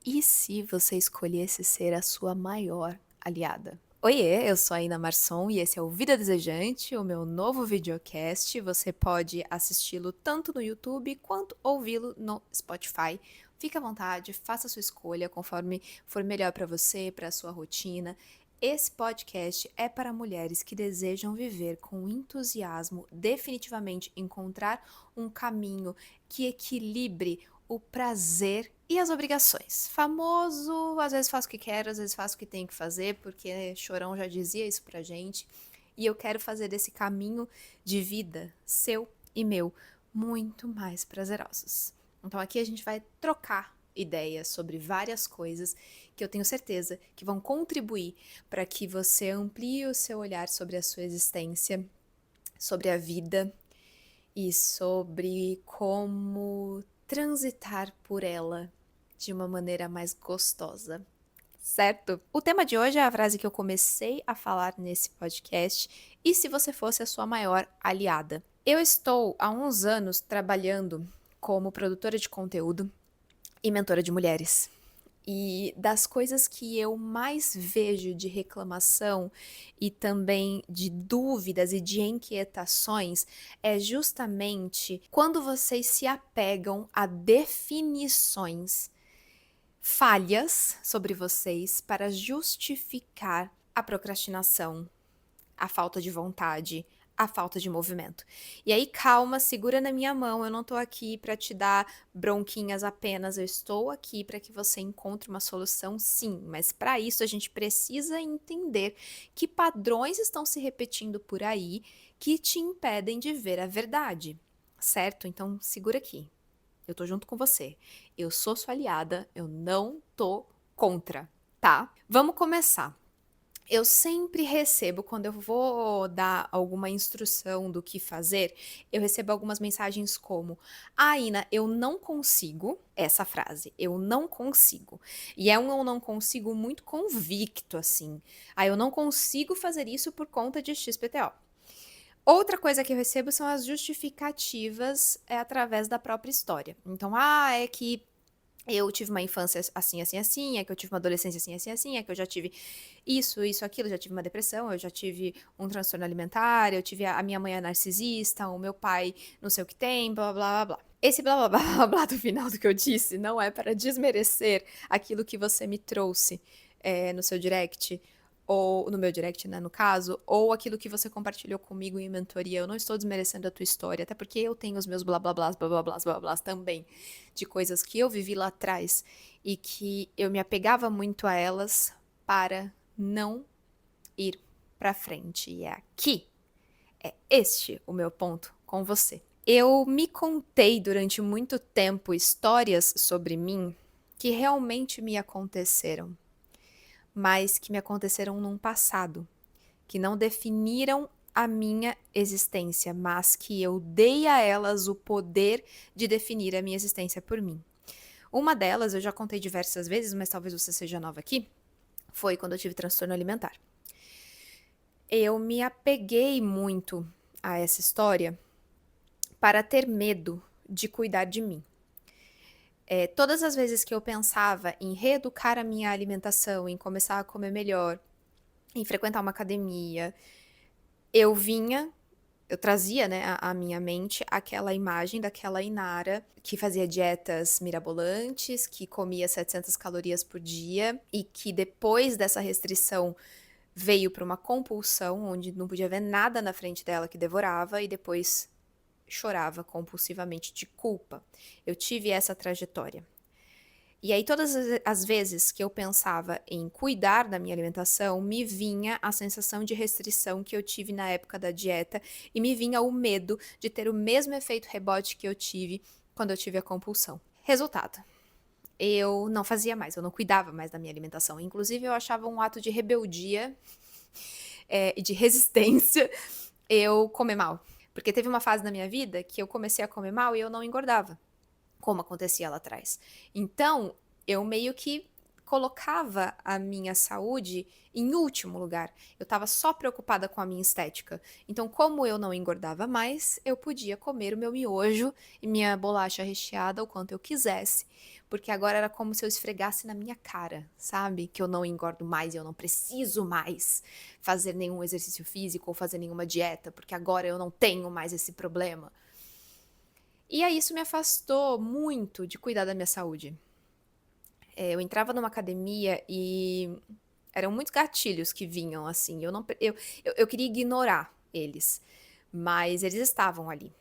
E se você escolhesse ser a sua maior aliada? Oiê, eu sou a Ina Marçom e esse é o Vida Desejante, o meu novo videocast. Você pode assisti-lo tanto no YouTube quanto ouvi-lo no Spotify. Fique à vontade, faça a sua escolha conforme for melhor para você, para a sua rotina. Esse podcast é para mulheres que desejam viver com entusiasmo, definitivamente encontrar um caminho que equilibre o prazer e as obrigações. Famoso, às vezes faço o que quero, às vezes faço o que tenho que fazer, porque Chorão já dizia isso pra gente. E eu quero fazer desse caminho de vida, seu e meu, muito mais prazerosos. Então aqui a gente vai trocar ideias sobre várias coisas que eu tenho certeza que vão contribuir para que você amplie o seu olhar sobre a sua existência, sobre a vida e sobre como transitar por ela de uma maneira mais gostosa, certo? O tema de hoje é a frase que eu comecei a falar nesse podcast. E se você fosse a sua maior aliada? Eu estou há uns anos trabalhando como produtora de conteúdo e mentora de mulheres. E das coisas que eu mais vejo de reclamação e também de dúvidas e de inquietações é justamente quando vocês se apegam a definições falhas sobre vocês para justificar a procrastinação, a falta de vontade, a falta de movimento. E aí, calma, segura na minha mão, eu não tô aqui para te dar bronquinhas apenas, eu estou aqui para que você encontre uma solução, sim, mas para isso a gente precisa entender que padrões estão se repetindo por aí que te impedem de ver a verdade, certo? Então, segura aqui. Eu tô junto com você. Eu sou sua aliada, eu não tô contra, tá? Vamos começar. Eu sempre recebo, quando eu vou dar alguma instrução do que fazer, eu recebo algumas mensagens como: Ah, Ina, eu não consigo. Essa frase, eu não consigo. E é um eu não consigo muito convicto, assim. Ah, eu não consigo fazer isso por conta de XPTO. Outra coisa que eu recebo são as justificativas através da própria história. Então, é que eu tive uma infância assim, assim, assim, é que eu tive uma adolescência assim, assim, assim, é que eu já tive isso, aquilo, já tive uma depressão, eu já tive um transtorno alimentar, eu tive a minha mãe é narcisista, o meu pai não sei o que tem, blá, blá, blá, blá. Esse blá, blá, blá, blá do final do que eu disse não é para desmerecer aquilo que você me trouxe no seu direct, ou no meu direct, né, no caso, ou aquilo que você compartilhou comigo em mentoria. Eu não estou desmerecendo a tua história, até porque eu tenho os meus blá blá blás, blá blá blás, blá blás também, de coisas que eu vivi lá atrás e que eu me apegava muito a elas para não ir para frente. E é aqui, é este o meu ponto com você. Eu me contei durante muito tempo histórias sobre mim que realmente me aconteceram, mas que me aconteceram num passado, que não definiram a minha existência, mas que eu dei a elas o poder de definir a minha existência por mim. Uma delas, eu já contei diversas vezes, mas talvez você seja nova aqui, foi quando eu tive transtorno alimentar. Eu me apeguei muito a essa história para ter medo de cuidar de mim. Todas as vezes que eu pensava em reeducar a minha alimentação, em começar a comer melhor, em frequentar uma academia, eu trazia, né, à minha mente aquela imagem daquela Inara que fazia dietas mirabolantes, que comia 700 calorias por dia e que depois dessa restrição veio para uma compulsão, onde não podia ver nada na frente dela que devorava e depois chorava compulsivamente de culpa. Eu tive essa trajetória. E aí, todas as vezes que eu pensava em cuidar da minha alimentação, me vinha a sensação de restrição que eu tive na época da dieta e me vinha o medo de ter o mesmo efeito rebote que eu tive quando eu tive a compulsão. Resultado: eu não fazia mais, eu não cuidava mais da minha alimentação. Inclusive, eu achava um ato de rebeldia e de resistência eu comer mal. Porque teve uma fase na minha vida que eu comecei a comer mal e eu não engordava, como acontecia lá atrás. Então, eu meio que colocava a minha saúde em último lugar. Eu estava só preocupada com a minha estética. Então, como eu não engordava mais, eu podia comer o meu miojo e minha bolacha recheada o quanto eu quisesse. Porque agora era como se eu esfregasse na minha cara, sabe? Que eu não engordo mais e eu não preciso mais fazer nenhum exercício físico ou fazer nenhuma dieta, porque agora eu não tenho mais esse problema. E aí isso me afastou muito de cuidar da minha saúde. Eu entrava numa academia e eram muitos gatilhos que vinham, assim. Eu queria ignorar eles, mas eles estavam ali.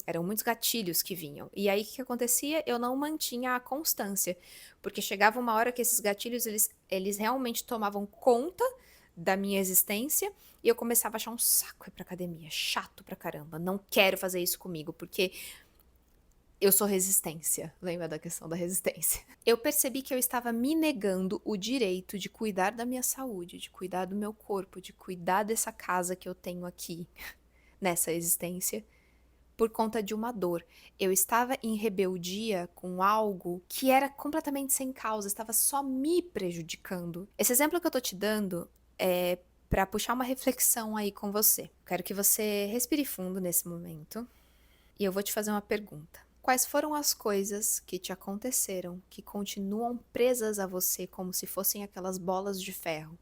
Eram muitos gatilhos que vinham. E aí, o que acontecia? Eu não mantinha a constância, porque chegava uma hora que esses gatilhos, eles realmente tomavam conta da minha existência e eu começava a achar um saco ir pra academia. Chato pra caramba. Não quero fazer isso comigo, porque eu sou resistência. Lembra da questão da resistência? Eu percebi que eu estava me negando o direito de cuidar da minha saúde, de cuidar do meu corpo, de cuidar dessa casa que eu tenho aqui, nessa existência, por conta de uma dor. Eu estava em rebeldia com algo que era completamente sem causa, estava só me prejudicando. Esse exemplo que eu tô te dando é para puxar uma reflexão aí com você. Quero que você respire fundo nesse momento e eu vou te fazer uma pergunta. Quais foram as coisas que te aconteceram que continuam presas a você como se fossem aquelas bolas de ferro,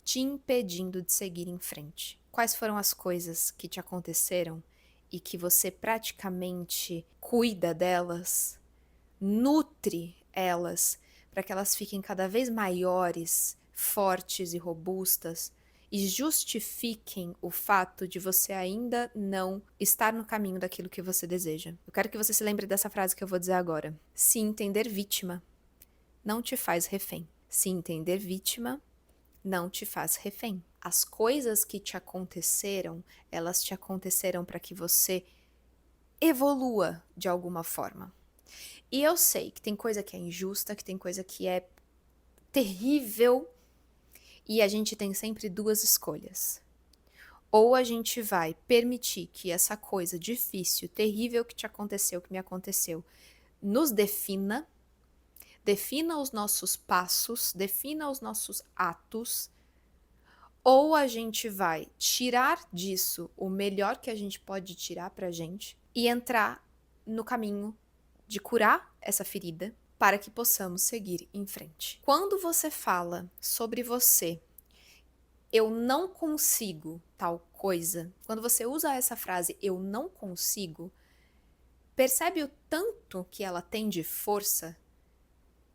te impedindo de seguir em frente? Quais foram as coisas que te aconteceram e que você praticamente cuida delas, nutre elas, para que elas fiquem cada vez maiores, fortes e robustas, e justifiquem o fato de você ainda não estar no caminho daquilo que você deseja? Eu quero que você se lembre dessa frase que eu vou dizer agora. Se entender vítima não te faz refém. Se entender vítima não te faz refém. As coisas que te aconteceram, elas te aconteceram para que você evolua de alguma forma. E eu sei que tem coisa que é injusta, que tem coisa que é terrível, e a gente tem sempre duas escolhas. Ou a gente vai permitir que essa coisa difícil, terrível que te aconteceu, que me aconteceu, nos defina os nossos passos, defina os nossos atos, ou a gente vai tirar disso o melhor que a gente pode tirar pra gente e entrar no caminho de curar essa ferida para que possamos seguir em frente. Quando você fala sobre você, eu não consigo tal coisa, quando você usa essa frase, eu não consigo, percebe o tanto que ela tem de força?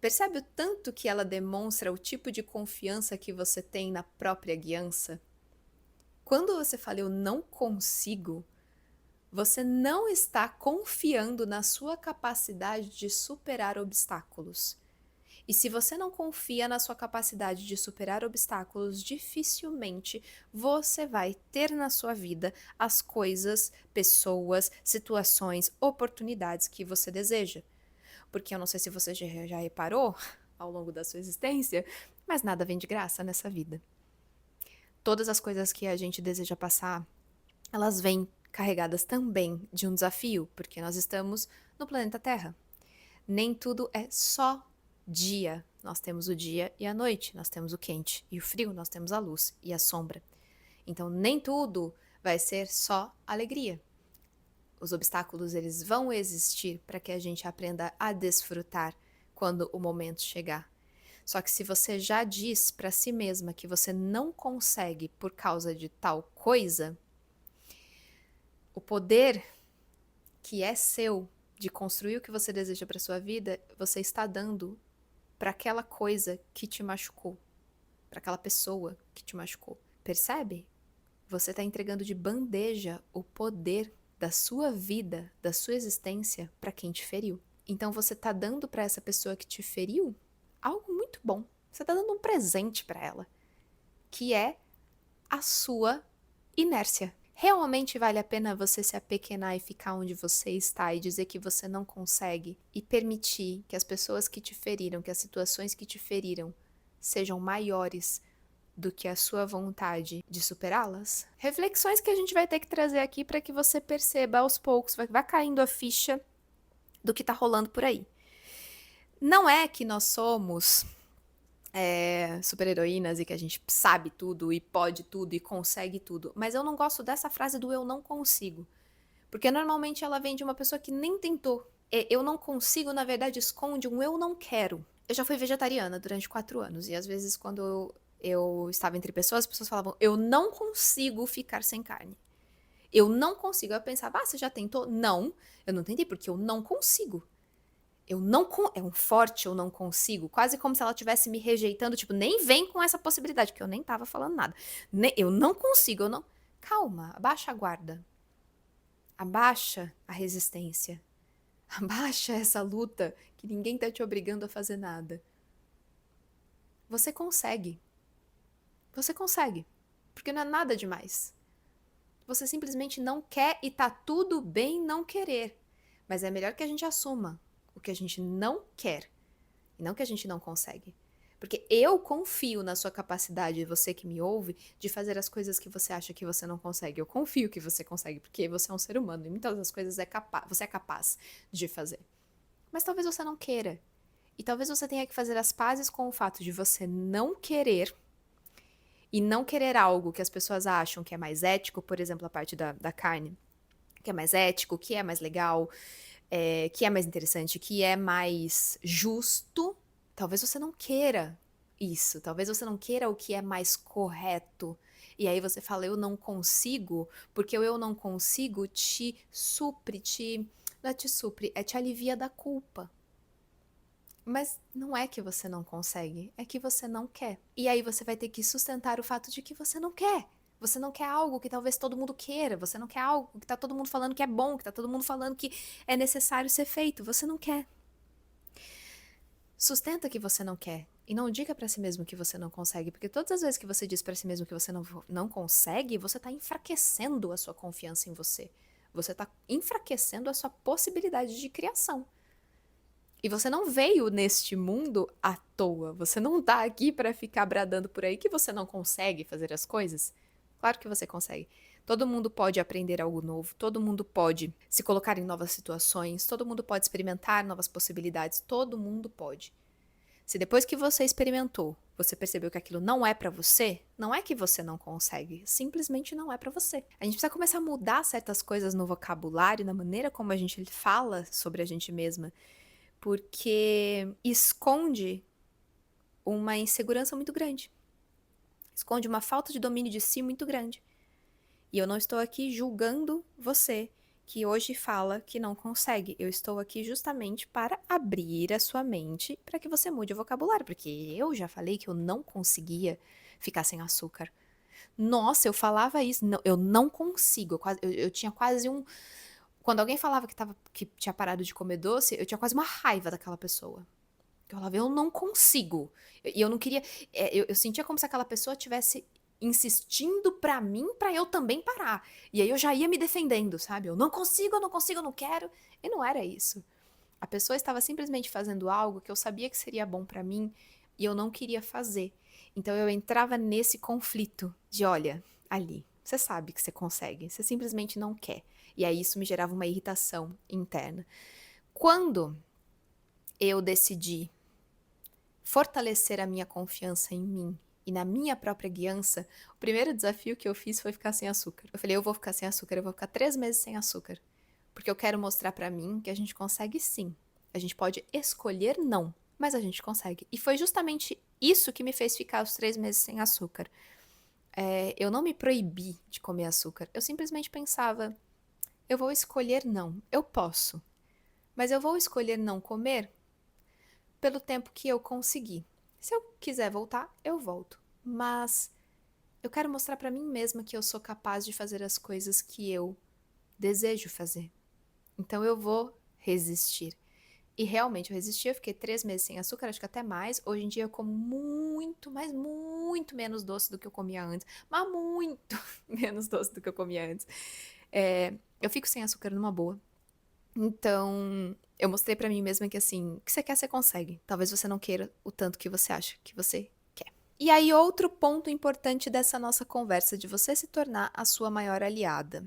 Percebe o tanto que ela demonstra o tipo de confiança que você tem na própria guiança? Quando você fala eu não consigo, você não está confiando na sua capacidade de superar obstáculos. E se você não confia na sua capacidade de superar obstáculos, dificilmente você vai ter na sua vida as coisas, pessoas, situações, oportunidades que você deseja. Porque eu não sei se você já reparou ao longo da sua existência, mas nada vem de graça nessa vida. Todas as coisas que a gente deseja passar, elas vêm carregadas também de um desafio, porque nós estamos no planeta Terra. Nem tudo é só dia. Nós temos o dia e a noite, nós temos o quente e o frio, nós temos a luz e a sombra. Então, nem tudo vai ser só alegria. Os obstáculos, eles vão existir para que a gente aprenda a desfrutar quando o momento chegar. Só que se você já diz para si mesma que você não consegue por causa de tal coisa, o poder que é seu de construir o que você deseja para sua vida, você está dando para aquela coisa que te machucou, para aquela pessoa que te machucou. Percebe? Você está entregando de bandeja o poder da sua vida, da sua existência para quem te feriu. Então você está dando para essa pessoa que te feriu algo muito bom. Você está dando um presente para ela, que é a sua inércia. Realmente vale a pena você se apequenar e ficar onde você está e dizer que você não consegue e permitir que as pessoas que te feriram, que as situações que te feriram sejam maiores do que a sua vontade de superá-las? Reflexões que a gente vai ter que trazer aqui para que você perceba aos poucos, vai caindo a ficha do que tá rolando por aí. Não é que nós somos super-heroínas e que a gente sabe tudo e pode tudo e consegue tudo. Mas eu não gosto dessa frase do eu não consigo. Porque normalmente ela vem de uma pessoa que nem tentou. Eu não consigo, na verdade, esconde um eu não quero. Eu já fui vegetariana durante 4 anos. E às vezes, quando eu estava entre pessoas, as pessoas falavam, eu não consigo ficar sem carne. Eu não consigo. Eu pensava, você já tentou? Não, eu não tentei porque eu não consigo. Eu não é um forte eu não consigo, quase como se ela estivesse me rejeitando, tipo, nem vem com essa possibilidade, porque eu nem tava falando nada. Eu não consigo, eu não. Calma, abaixa a guarda. Abaixa a resistência. Abaixa essa luta que ninguém tá te obrigando a fazer nada. Você consegue. Você consegue. Porque não é nada demais. Você simplesmente não quer e tá tudo bem não querer. Mas é melhor que a gente assuma o que a gente não quer e não que a gente não consegue. Porque eu confio na sua capacidade, você que me ouve, de fazer as coisas que você acha que você não consegue. Eu confio que você consegue, porque você é um ser humano e muitas das coisas você é capaz de fazer. Mas talvez você não queira. E talvez você tenha que fazer as pazes com o fato de você não querer e não querer algo que as pessoas acham que é mais ético, por exemplo, a parte da carne, que é mais ético, que é mais legal, que é mais interessante, que é mais justo. Talvez você não queira isso, talvez você não queira o que é mais correto. E aí você fala, eu não consigo, porque o eu não consigo te supre, não é te supre, é te alivia da culpa. Mas não é que você não consegue, é que você não quer. E aí você vai ter que sustentar o fato de que você não quer. Você não quer algo que talvez todo mundo queira, você não quer algo que tá todo mundo falando que é bom, que tá todo mundo falando que é necessário ser feito, você não quer. Sustenta que você não quer. E não diga pra si mesmo que você não consegue, porque todas as vezes que você diz pra si mesmo que você não consegue, você tá enfraquecendo a sua confiança em você. Você tá enfraquecendo a sua possibilidade de criação. E você não veio neste mundo à toa. Você não tá aqui pra ficar bradando por aí que você não consegue fazer as coisas. Claro que você consegue. Todo mundo pode aprender algo novo, todo mundo pode se colocar em novas situações, todo mundo pode experimentar novas possibilidades, todo mundo pode. Se depois que você experimentou, você percebeu que aquilo não é pra você, não é que você não consegue, simplesmente não é pra você. A gente precisa começar a mudar certas coisas no vocabulário, na maneira como a gente fala sobre a gente mesma, porque esconde uma insegurança muito grande. Esconde uma falta de domínio de si muito grande. E eu não estou aqui julgando você que hoje fala que não consegue. Eu estou aqui justamente para abrir a sua mente para que você mude o vocabulário, porque eu já falei que eu não conseguia ficar sem açúcar. Nossa, eu falava isso, não, eu não consigo. Eu tinha quase um. Quando alguém falava que tinha parado de comer doce, eu tinha quase uma raiva daquela pessoa. Eu falava, eu não consigo. E eu não queria. Eu sentia como se aquela pessoa tivesse insistindo pra mim pra eu também parar. E aí eu já ia me defendendo, sabe? Eu não consigo, eu não consigo, eu não quero. E não era isso. A pessoa estava simplesmente fazendo algo que eu sabia que seria bom pra mim e eu não queria fazer. Então eu entrava nesse conflito de, olha, ali, você sabe que você consegue, você simplesmente não quer. E aí isso me gerava uma irritação interna. Quando eu decidi fortalecer a minha confiança em mim e na minha própria guiança, o primeiro desafio que eu fiz foi ficar sem açúcar. Eu falei, eu vou ficar sem açúcar, eu vou ficar 3 meses sem açúcar. Porque eu quero mostrar pra mim que a gente consegue sim. A gente pode escolher não, mas a gente consegue. E foi justamente isso que me fez ficar os 3 meses sem açúcar. Eu não me proibi de comer açúcar. Eu simplesmente pensava, eu vou escolher não. Eu posso. Mas eu vou escolher não comer pelo tempo que eu conseguir. Se eu quiser voltar, eu volto. Mas eu quero mostrar pra mim mesma que eu sou capaz de fazer as coisas que eu desejo fazer. Então eu vou resistir. E realmente eu resisti, eu fiquei 3 meses sem açúcar, acho que até mais. Hoje em dia eu como muito, mas muito menos doce do que eu comia antes. Mas muito menos doce do que eu comia antes. Eu fico sem açúcar numa boa. Então, eu mostrei pra mim mesma que assim, o que você quer, você consegue. Talvez você não queira o tanto que você acha que você quer. E aí, outro ponto importante dessa nossa conversa, de você se tornar a sua maior aliada.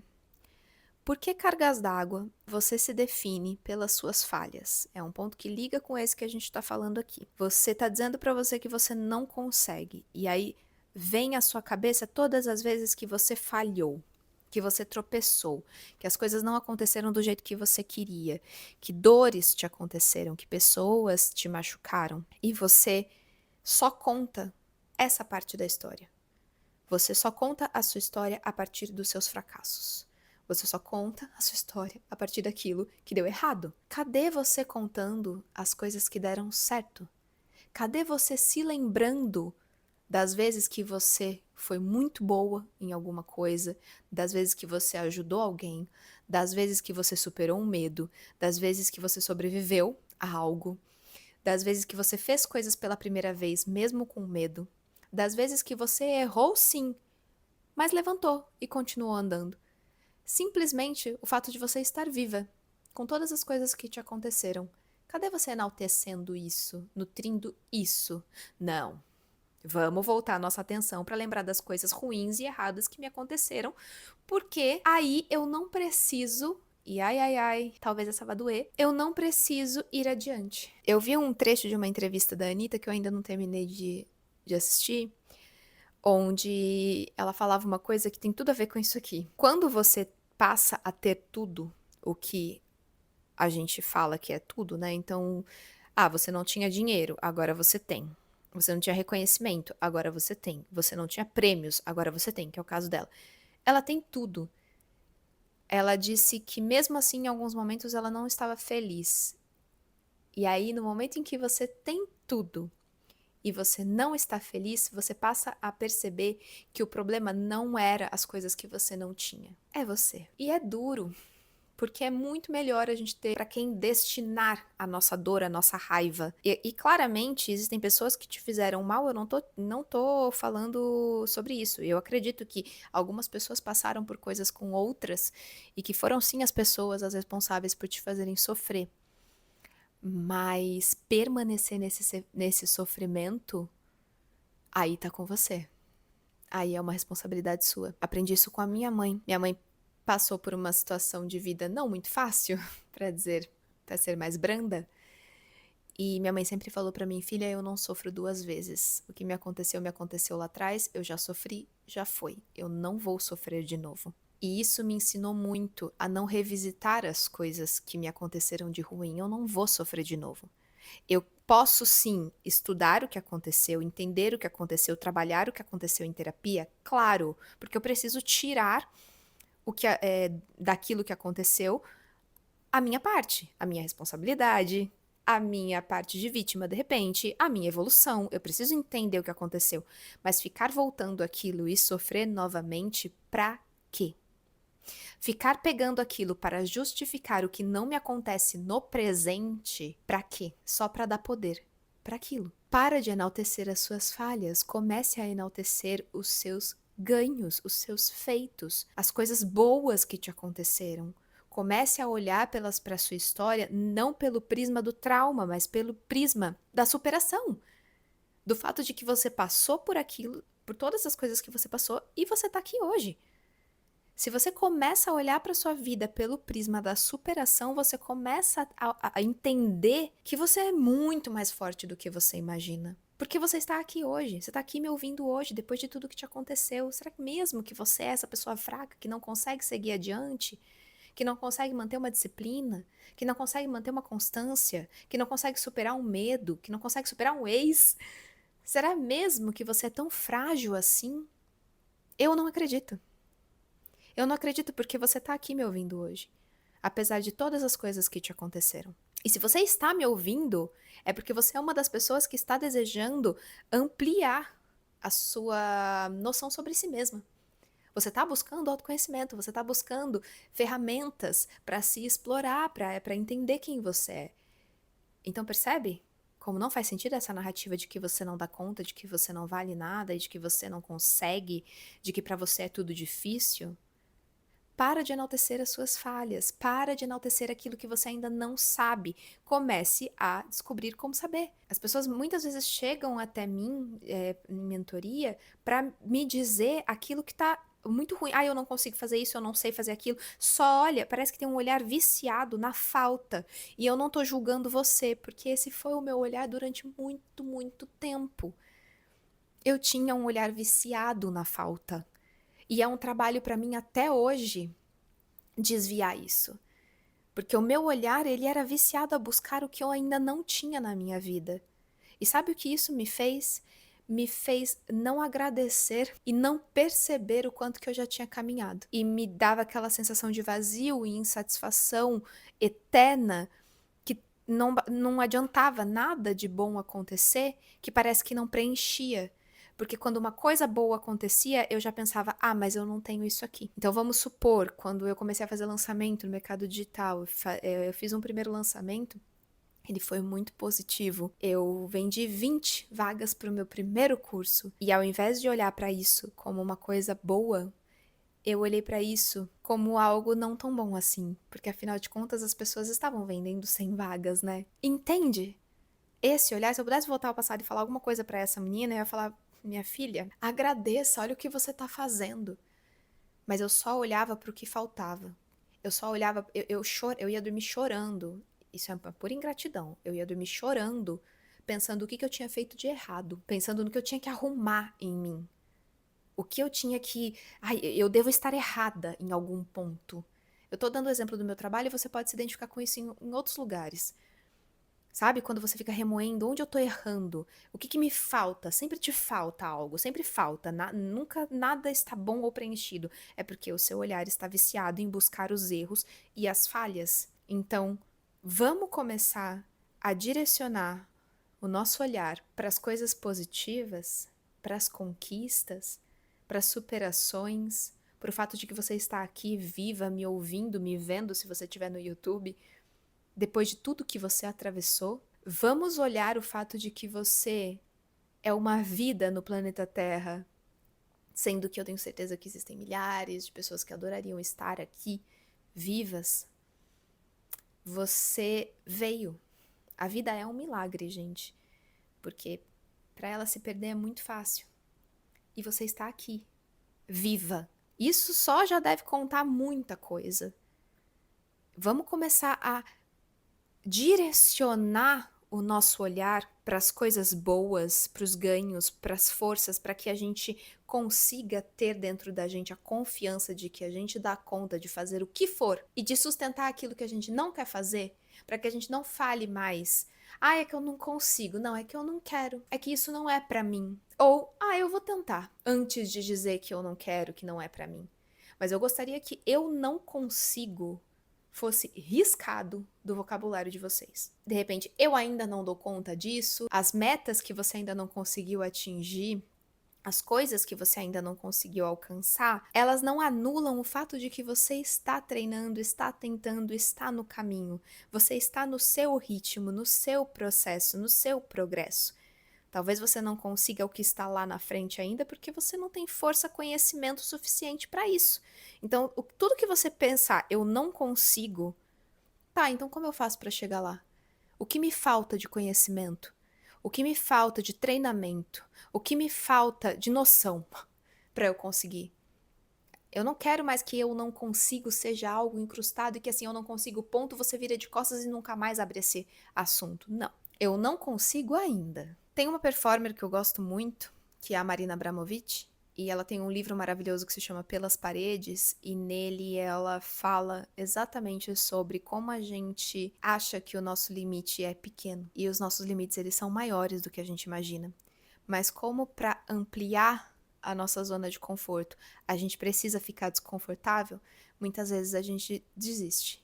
Por que cargas d'água? Você se define pelas suas falhas. É um ponto que liga com esse que a gente está falando aqui. Você está dizendo para você que você não consegue. E aí vem à sua cabeça todas as vezes que você falhou, que você tropeçou, que as coisas não aconteceram do jeito que você queria, que dores te aconteceram, que pessoas te machucaram. E você só conta essa parte da história. Você só conta a sua história a partir dos seus fracassos. Você só conta a sua história a partir daquilo que deu errado. Cadê você contando as coisas que deram certo? Cadê você se lembrando das vezes que você foi muito boa em alguma coisa, das vezes que você ajudou alguém, das vezes que você superou um medo, das vezes que você sobreviveu a algo, das vezes que você fez coisas pela primeira vez, mesmo com medo, das vezes que você errou sim, mas levantou e continuou andando. Simplesmente o fato de você estar viva, com todas as coisas que te aconteceram. Cadê você enaltecendo isso, nutrindo isso? Não. Vamos voltar a nossa atenção para lembrar das coisas ruins e erradas que me aconteceram, porque aí eu não preciso, e ai ai ai, talvez essa vá doer, eu não preciso ir adiante. Eu vi um trecho de uma entrevista da Anitta que eu ainda não terminei de assistir, onde ela falava uma coisa que tem tudo a ver com isso aqui. Quando você passa a ter tudo, o que a gente fala que é tudo, né? Então, você não tinha dinheiro, agora você tem. Você não tinha reconhecimento, agora você tem. Você não tinha prêmios, agora você tem, que é o caso dela. Ela tem tudo. Ela disse que mesmo assim, em alguns momentos, ela não estava feliz. E aí, no momento em que você tem tudo e você não está feliz, você passa a perceber que o problema não era as coisas que você não tinha. É você. E é duro, porque é muito melhor a gente ter para quem destinar a nossa dor, a nossa raiva. E claramente existem pessoas que te fizeram mal, eu não tô falando sobre isso. Eu acredito que algumas pessoas passaram por coisas com outras e que foram sim as pessoas as responsáveis por te fazerem sofrer. Mas permanecer nesse sofrimento, aí tá com você. Aí é uma responsabilidade sua. Aprendi isso com a minha mãe. Minha mãe passou por uma situação de vida não muito fácil, para ser mais branda. E minha mãe sempre falou pra mim, filha, eu não sofro duas vezes. O que me aconteceu lá atrás, eu já sofri, já foi. Eu não vou sofrer de novo. E isso me ensinou muito a não revisitar as coisas que me aconteceram de ruim. Eu não vou sofrer de novo. Eu posso sim estudar o que aconteceu, entender o que aconteceu, trabalhar o que aconteceu em terapia, claro, porque eu preciso tirar daquilo que aconteceu a minha parte, a minha responsabilidade, a minha parte de vítima de repente, a minha evolução. Eu preciso entender o que aconteceu, mas ficar voltando aquilo e sofrer novamente pra quê? Ficar pegando aquilo para justificar o que não me acontece no presente, pra quê? Só pra dar poder para aquilo. Para de enaltecer as suas falhas, comece a enaltecer os seus ganhos, os seus feitos, as coisas boas que te aconteceram. Comece a olhar para a sua história não pelo prisma do trauma, mas pelo prisma da superação. Do fato de que você passou por aquilo, por todas as coisas que você passou e você tá aqui hoje. Se você começa a olhar para sua vida pelo prisma da superação, você começa a entender que você é muito mais forte do que você imagina. Porque você está aqui hoje, você está aqui me ouvindo hoje, depois de tudo que te aconteceu. Será que mesmo que você é essa pessoa fraca que não consegue seguir adiante, que não consegue manter uma disciplina, que não consegue manter uma constância, que não consegue superar um medo, que não consegue superar um ex, será mesmo que você é tão frágil assim? Eu não acredito. Eu não acredito porque você tá aqui me ouvindo hoje, apesar de todas as coisas que te aconteceram. E se você está me ouvindo, é porque você é uma das pessoas que está desejando ampliar a sua noção sobre si mesma. Você está buscando autoconhecimento, você está buscando ferramentas para se explorar, para entender quem você é. Então percebe como não faz sentido essa narrativa de que você não dá conta, de que você não vale nada, de que você não consegue, de que para você é tudo difícil? Para de enaltecer as suas falhas, para de enaltecer aquilo que você ainda não sabe. Comece a descobrir como saber. As pessoas muitas vezes chegam até mim, em mentoria, para me dizer aquilo que está muito ruim. Eu não consigo fazer isso, eu não sei fazer aquilo. Só olha, parece que tem um olhar viciado na falta. E eu não tô julgando você, porque esse foi o meu olhar durante muito, muito tempo. Eu tinha um olhar viciado na falta. E é um trabalho para mim até hoje desviar isso. Porque o meu olhar, ele era viciado a buscar o que eu ainda não tinha na minha vida. E sabe o que isso me fez? Me fez não agradecer e não perceber o quanto que eu já tinha caminhado. E me dava aquela sensação de vazio e insatisfação eterna que não adiantava nada de bom acontecer, que parece que não preenchia. Porque quando uma coisa boa acontecia, eu já pensava, mas eu não tenho isso aqui. Então vamos supor, quando eu comecei a fazer lançamento no mercado digital, eu fiz um primeiro lançamento, ele foi muito positivo. Eu vendi 20 vagas para o meu primeiro curso. E ao invés de olhar para isso como uma coisa boa, eu olhei para isso como algo não tão bom assim. Porque afinal de contas as pessoas estavam vendendo 100 vagas, né? Entende? Esse olhar, se eu pudesse voltar ao passado e falar alguma coisa para essa menina, eu ia falar: minha filha, agradeça, olha o que você tá fazendo. Mas eu só olhava para o que faltava. Eu só olhava, eu ia dormir chorando. Isso é uma pura ingratidão. Eu ia dormir chorando, pensando o que eu tinha feito de errado, pensando no que eu tinha que arrumar em mim. O que eu tinha que. Eu devo estar errada em algum ponto. Eu tô dando o exemplo do meu trabalho e você pode se identificar com isso em outros lugares. Sabe? Quando você fica remoendo onde eu tô errando, o que me falta? Sempre te falta algo, sempre falta. Nunca nada está bom ou preenchido. É porque o seu olhar está viciado em buscar os erros e as falhas. Então, vamos começar a direcionar o nosso olhar para as coisas positivas, para as conquistas, para as superações, para o fato de que você está aqui viva, me ouvindo, me vendo, se você estiver no YouTube. Depois de tudo que você atravessou, vamos olhar o fato de que você é uma vida no planeta Terra, sendo que eu tenho certeza que existem milhares de pessoas que adorariam estar aqui, vivas. Você veio. A vida é um milagre, gente, porque para ela se perder é muito fácil. E você está aqui, viva. Isso só já deve contar muita coisa. Vamos começar a direcionar o nosso olhar para as coisas boas, para os ganhos, para as forças, para que a gente consiga ter dentro da gente a confiança de que a gente dá conta de fazer o que for e de sustentar aquilo que a gente não quer fazer, para que a gente não fale mais: é que eu não consigo, não, é que eu não quero, é que isso não é para mim. Ou, eu vou tentar, antes de dizer que eu não quero, que não é para mim. Mas eu gostaria que eu não consigo fosse riscado do vocabulário de vocês. De repente, eu ainda não dou conta disso, as metas que você ainda não conseguiu atingir, as coisas que você ainda não conseguiu alcançar, elas não anulam o fato de que você está treinando, está tentando, está no caminho. Você está no seu ritmo, no seu processo, no seu progresso. Talvez você não consiga o que está lá na frente ainda porque você não tem força, conhecimento suficiente para isso. Então, tudo que você pensar, eu não consigo, então como eu faço para chegar lá? O que me falta de conhecimento? O que me falta de treinamento? O que me falta de noção para eu conseguir? Eu não quero mais que eu não consigo seja algo incrustado e que assim eu não consigo, ponto, você vira de costas e nunca mais abre esse assunto. Não, eu não consigo ainda. Tem uma performer que eu gosto muito, que é a Marina Abramovic, e ela tem um livro maravilhoso que se chama Pelas Paredes, e nele ela fala exatamente sobre como a gente acha que o nosso limite é pequeno, e os nossos limites eles são maiores do que a gente imagina. Mas como para ampliar a nossa zona de conforto, a gente precisa ficar desconfortável, muitas vezes a gente desiste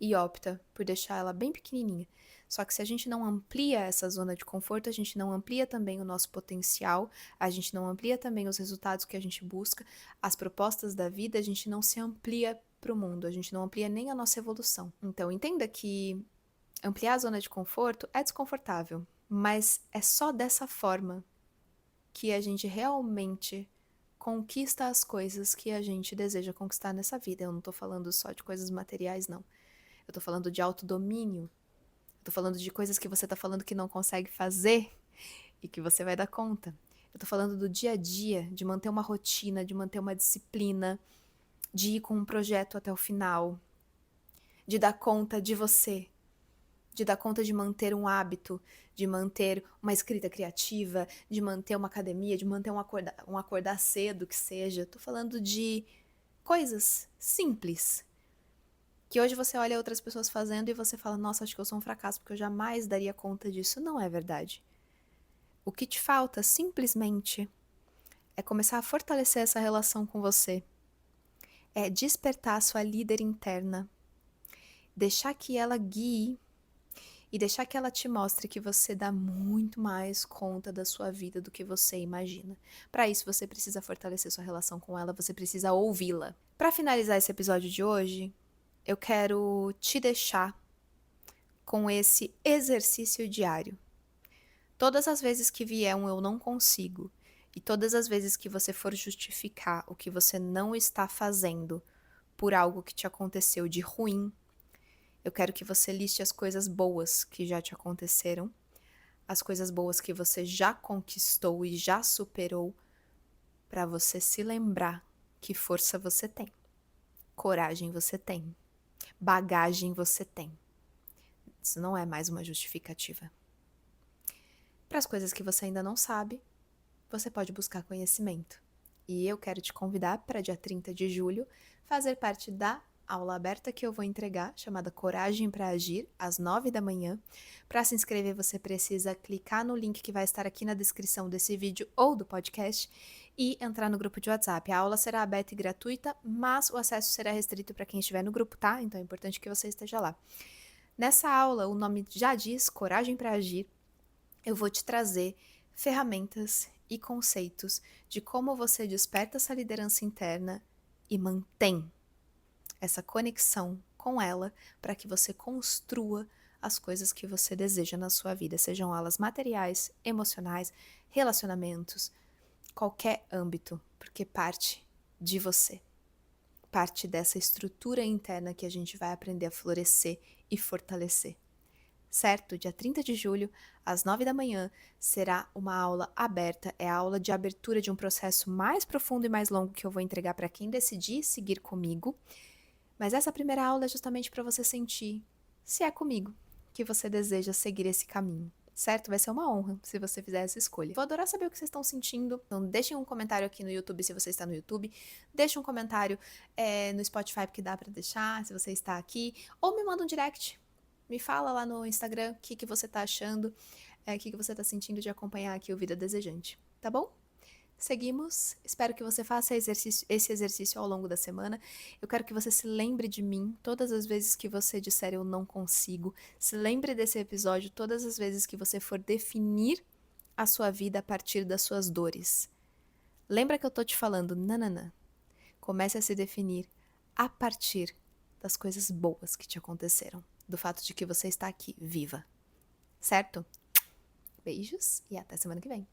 e opta por deixar ela bem pequenininha. Só que se a gente não amplia essa zona de conforto, a gente não amplia também o nosso potencial, a gente não amplia também os resultados que a gente busca, as propostas da vida, a gente não se amplia para o mundo, a gente não amplia nem a nossa evolução. Então, entenda que ampliar a zona de conforto é desconfortável, mas é só dessa forma que a gente realmente conquista as coisas que a gente deseja conquistar nessa vida. Eu não tô falando só de coisas materiais, não. Eu tô falando de autodomínio. Eu tô falando de coisas que você tá falando que não consegue fazer e que você vai dar conta. Eu tô falando do dia a dia, de manter uma rotina, de manter uma disciplina, de ir com um projeto até o final, de dar conta de você, de dar conta de manter um hábito, de manter uma escrita criativa, de manter uma academia, de manter um acordar cedo, que seja. Tô falando de coisas simples, que hoje você olha outras pessoas fazendo e você fala, nossa, acho que eu sou um fracasso, porque eu jamais daria conta disso. Não é verdade. O que te falta, simplesmente, é começar a fortalecer essa relação com você. É despertar a sua líder interna. Deixar que ela guie e deixar que ela te mostre que você dá muito mais conta da sua vida do que você imagina. Para isso, você precisa fortalecer sua relação com ela, você precisa ouvi-la. Para finalizar esse episódio de hoje, eu quero te deixar com esse exercício diário. Todas as vezes que vier um eu não consigo, e todas as vezes que você for justificar o que você não está fazendo por algo que te aconteceu de ruim, eu quero que você liste as coisas boas que já te aconteceram, as coisas boas que você já conquistou e já superou, para você se lembrar que força você tem, coragem você tem, bagagem você tem. Isso não é mais uma justificativa. Para as coisas que você ainda não sabe, você pode buscar conhecimento. E eu quero te convidar para dia 30 de julho fazer parte da aula aberta que eu vou entregar, chamada Coragem para Agir, às 9 da manhã. Para se inscrever, você precisa clicar no link que vai estar aqui na descrição desse vídeo ou do podcast e entrar no grupo de WhatsApp. A aula será aberta e gratuita, mas o acesso será restrito para quem estiver no grupo, tá? Então é importante que você esteja lá. Nessa aula, o nome já diz Coragem para Agir. Eu vou te trazer ferramentas e conceitos de como você desperta essa liderança interna e mantém essa conexão com ela para que você construa as coisas que você deseja na sua vida, sejam elas materiais, emocionais, relacionamentos, qualquer âmbito, porque parte de você, parte dessa estrutura interna que a gente vai aprender a florescer e fortalecer. Certo? Dia 30 de julho, às 9 da manhã, será uma aula aberta. É a aula de abertura de um processo mais profundo e mais longo que eu vou entregar para quem decidir seguir comigo. Mas essa primeira aula é justamente para você sentir se é comigo que você deseja seguir esse caminho. Certo? Vai ser uma honra se você fizer essa escolha. Vou adorar saber o que vocês estão sentindo. Então, deixem um comentário aqui no YouTube se você está no YouTube. Deixe um comentário no Spotify, porque dá para deixar, se você está aqui. Ou me manda um direct. Me fala lá no Instagram o que você tá achando, o que você tá sentindo de acompanhar aqui o Vida Desejante, tá bom? Seguimos. Espero que você faça esse exercício ao longo da semana. Eu quero que você se lembre de mim todas as vezes que você disser eu não consigo. Se lembre desse episódio todas as vezes que você for definir a sua vida a partir das suas dores. Lembra que eu tô te falando, nananã. Comece a se definir a partir das coisas boas que te aconteceram. Do fato de que você está aqui, viva. Certo? Beijos e até semana que vem.